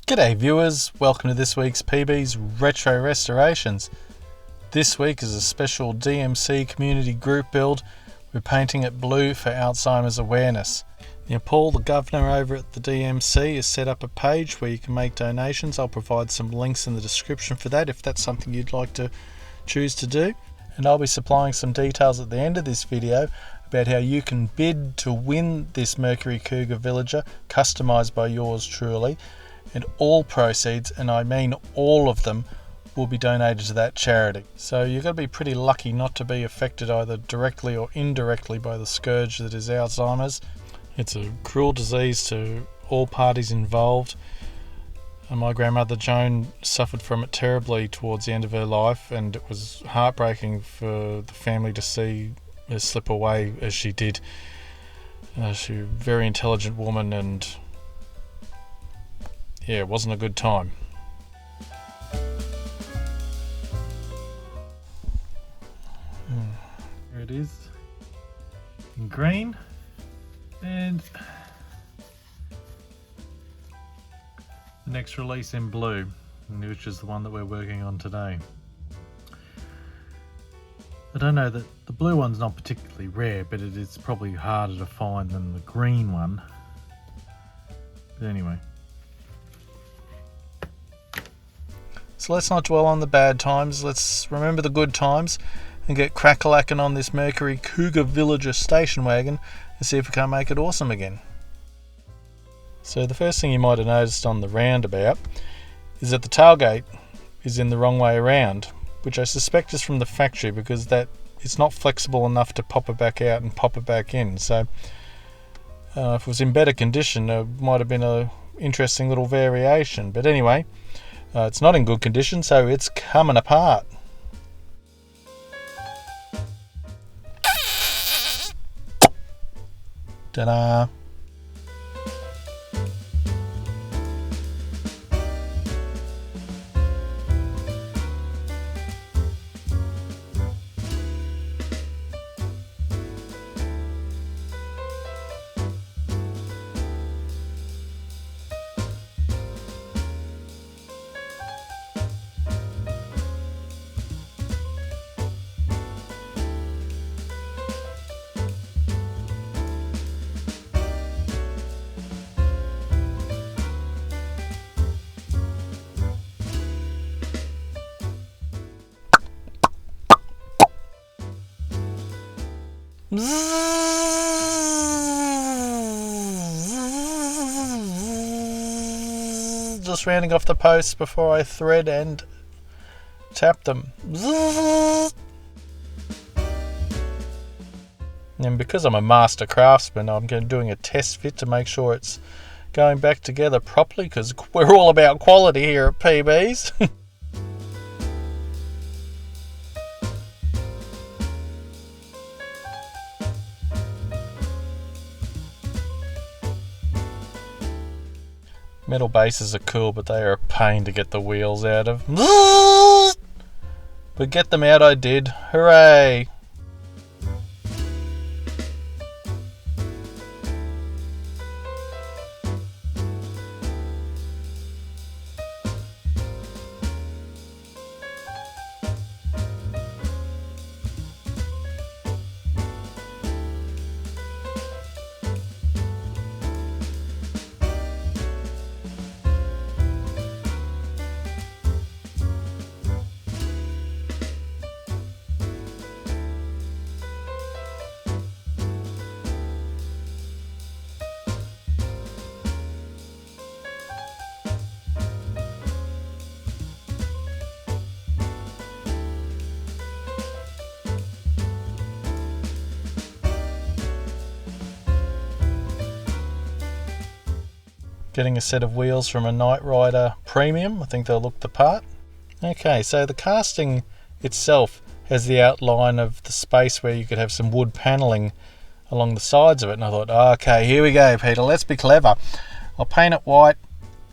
G'day viewers, welcome to this week's PB's Retro Restorations. This week is a special DMC community group build. We're painting it blue for Alzheimer's awareness. Now Paul, the governor over at the DMC, has set up a page where you can make donations. I'll provide some links in the description for that if that's something you'd like to choose to do. And I'll be supplying some details at the end of this video about how you can bid to win this Mercury Cougar Villager, customised by yours truly. And all proceeds, and I mean all of them, will be donated to that charity. So you've got to be pretty lucky not to be affected either directly or indirectly by the scourge that is Alzheimer's. It's a cruel disease to all parties involved. And my grandmother Joan suffered from it terribly towards the end of her life, and it was heartbreaking for the family to see her slip away as she did. She was a very intelligent woman, and yeah, it wasn't a good time. Here it is in green, and the next release in blue, which is the one that we're working on today. I don't know that the blue one's not particularly rare, but it is probably harder to find than the green one. But anyway. So let's not dwell on the bad times, let's remember the good times and get crack-a-lacking on this Mercury Cougar Villager station wagon and see if we can't make it awesome again. So the first thing you might have noticed on the roundabout is that the tailgate is in the wrong way around, which I suspect is from the factory because that it's not flexible enough to pop it back out and pop it back in. So if it was in better condition, it might have been an interesting little variation. But anyway, it's not in good condition, so it's coming apart. Ta-da! Just rounding off the posts before I thread and tap them. And because I'm a master craftsman, I'm doing a test fit to make sure it's going back together properly, because we're all about quality here at PBs. Metal bases are cool, but they are a pain to get the wheels out of. But get them out I did. Hooray! Getting a set of wheels from a Knight Rider Premium. I think they'll look the part. Okay, so the casting itself has the outline of the space where you could have some wood panelling along the sides of it, and I thought, okay, here we go, Peter, let's be clever. I'll paint it white,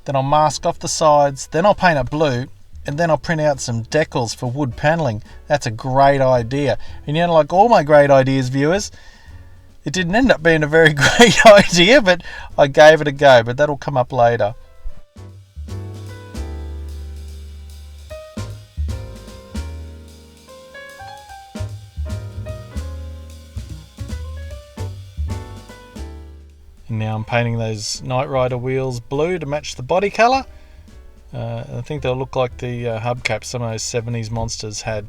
then I'll mask off the sides, then I'll paint it blue, and then I'll print out some decals for wood panelling. That's a great idea. And you know, like all my great ideas, viewers, it didn't end up being a very great idea, but I gave it a go, but that'll come up later. And now I'm painting those Knight Rider wheels blue to match the body colour. I think they'll look like the hubcaps some of those 70s monsters had.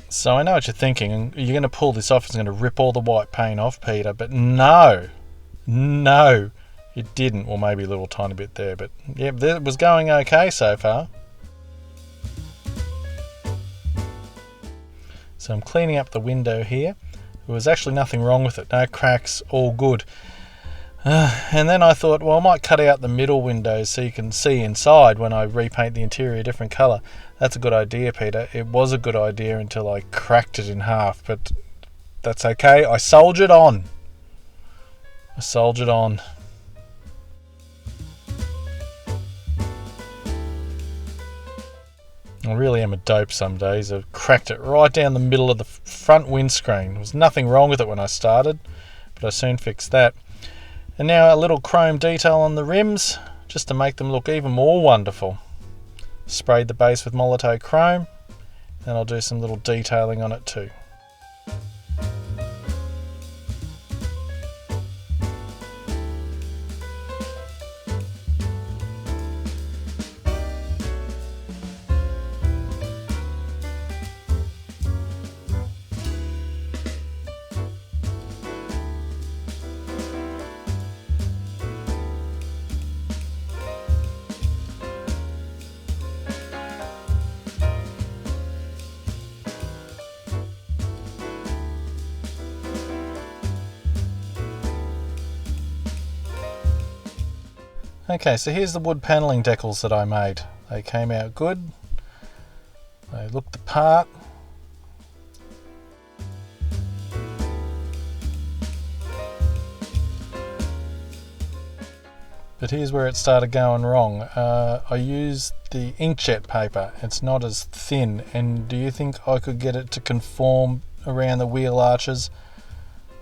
So I know what you're thinking, you're going to pull this off, it's going to rip all the white paint off, Peter, but no, it didn't. Well, maybe a little tiny bit there, but yeah, it was going okay so far. So I'm cleaning up the window here. There was actually nothing wrong with it, no cracks, all good. And then I thought, well, I might cut out the middle windows so you can see inside when I repaint the interior a different colour. That's a good idea, Peter. It was a good idea until I cracked it in half, but that's okay. I soldiered on. I really am a dope some days. I've cracked it right down the middle of the front windscreen. There was nothing wrong with it when I started, but I soon fixed that. And now a little chrome detail on the rims, just to make them look even more wonderful. Sprayed the base with Molotow chrome, and I'll do some little detailing on it too. Okay, so here's the wood panelling decals that I made. They came out good. They looked the part. But here's where it started going wrong. I used the inkjet paper. It's not as thin, and do you think I could get it to conform around the wheel arches?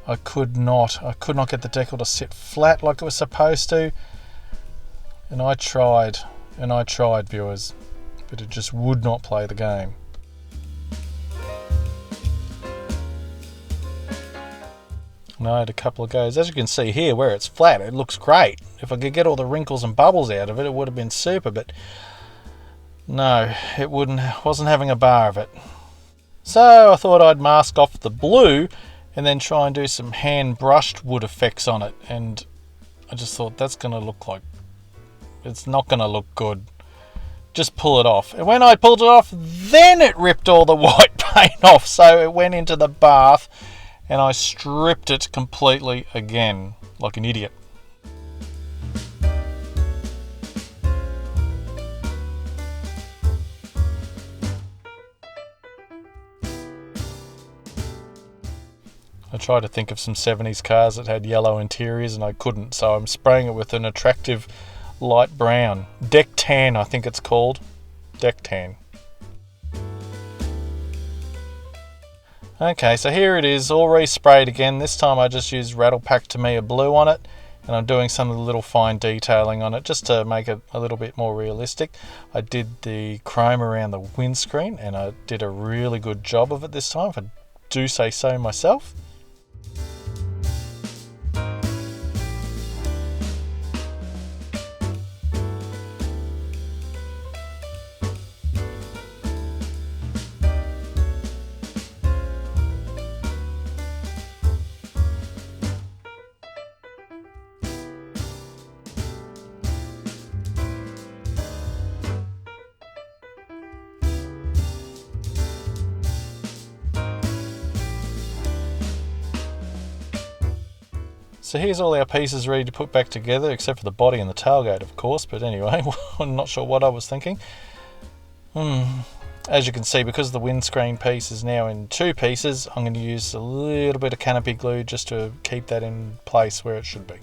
I could not. I could not get the decal to sit flat like it was supposed to. And I tried, viewers, but it just would not play the game. And I had a couple of goes. As you can see here, where it's flat, it looks great. If I could get all the wrinkles and bubbles out of it, it would have been super, but no, it wasn't having a bar of it. So I thought I'd mask off the blue and then try and do some hand brushed wood effects on it, and I just thought that's going to look like, it's not going to look good. Just pull it off. And when I pulled it off, then it ripped all the white paint off. So it went into the bath and I stripped it completely again, like an idiot. I tried to think of some 70s cars that had yellow interiors and I couldn't, so I'm spraying it with an attractive light brown. Deck tan, I think it's called. Deck tan. Okay, so here it is, all resprayed again. This time I just used Rattle Pack Tamiya blue on it, and I'm doing some of the little fine detailing on it just to make it a little bit more realistic. I did the chrome around the windscreen and I did a really good job of it this time, if I do say so myself. So here's all our pieces ready to put back together, except for the body and the tailgate, of course, but anyway, I'm not sure what I was thinking. As you can see, because the windscreen piece is now in two pieces, I'm going to use a little bit of canopy glue just to keep that in place where it should be.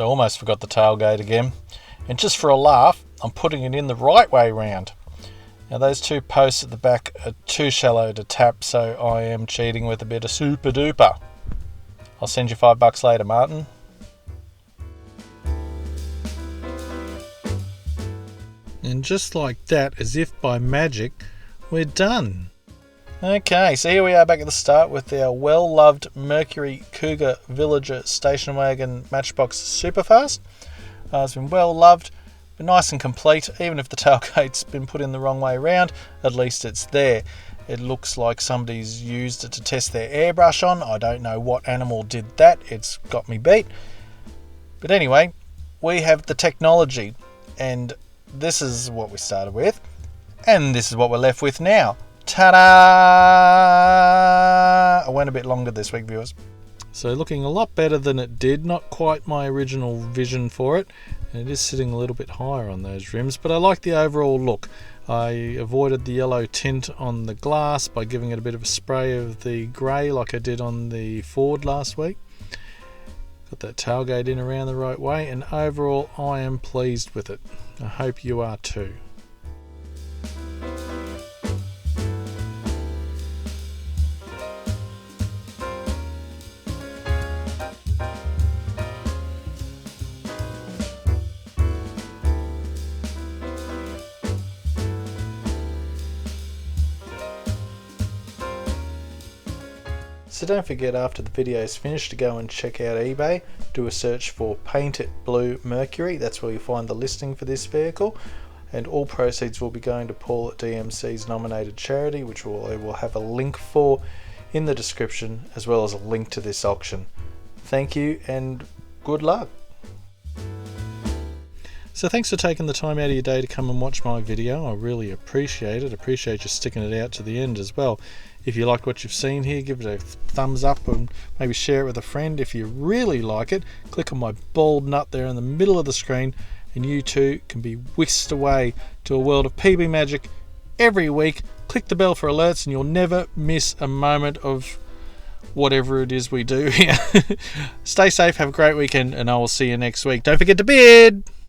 So I almost forgot the tailgate again. And just for a laugh, I'm putting it in the right way round. Now those two posts at the back are too shallow to tap, so I am cheating with a bit of super duper. I'll send you $5 later, Martin. And just like that, as if by magic, we're done. Okay, so here we are back at the start with our well-loved Mercury Cougar Villager station wagon Matchbox Superfast. It's been well loved, been nice and complete. Even if the tailgate's been put in the wrong way around, at least it's there. It looks like somebody's used it to test their airbrush on. I don't know what animal did that. It's got me beat. But anyway, we have the technology, and this is what we started with, and this is what we're left with now. Ta-da! I went a bit longer this week, viewers. So looking a lot better than it did. Not quite my original vision for it. And it is sitting a little bit higher on those rims, but I like the overall look. I avoided the yellow tint on the glass by giving it a bit of a spray of the grey like I did on the Ford last week. Got that tailgate in around the right way, and overall I am pleased with it. I hope you are too. So don't forget, after the video is finished, to go and check out eBay, do a search for Paint It Blue Mercury. That's where you'll find the listing for this vehicle, and all proceeds will be going to Paul at DMC's nominated charity, which I will have a link for in the description, as well as a link to this auction. Thank you and good luck. So thanks for taking the time out of your day to come and watch my video. I really appreciate it. Appreciate you sticking it out to the end as well. If you like what you've seen here, give it a thumbs up and maybe share it with a friend. If you really like it, click on my bald nut there in the middle of the screen, and you too can be whisked away to a world of PB magic every week. Click the bell for alerts and you'll never miss a moment of whatever it is we do here. Stay safe, have a great weekend, and I will see you next week. Don't forget to bid!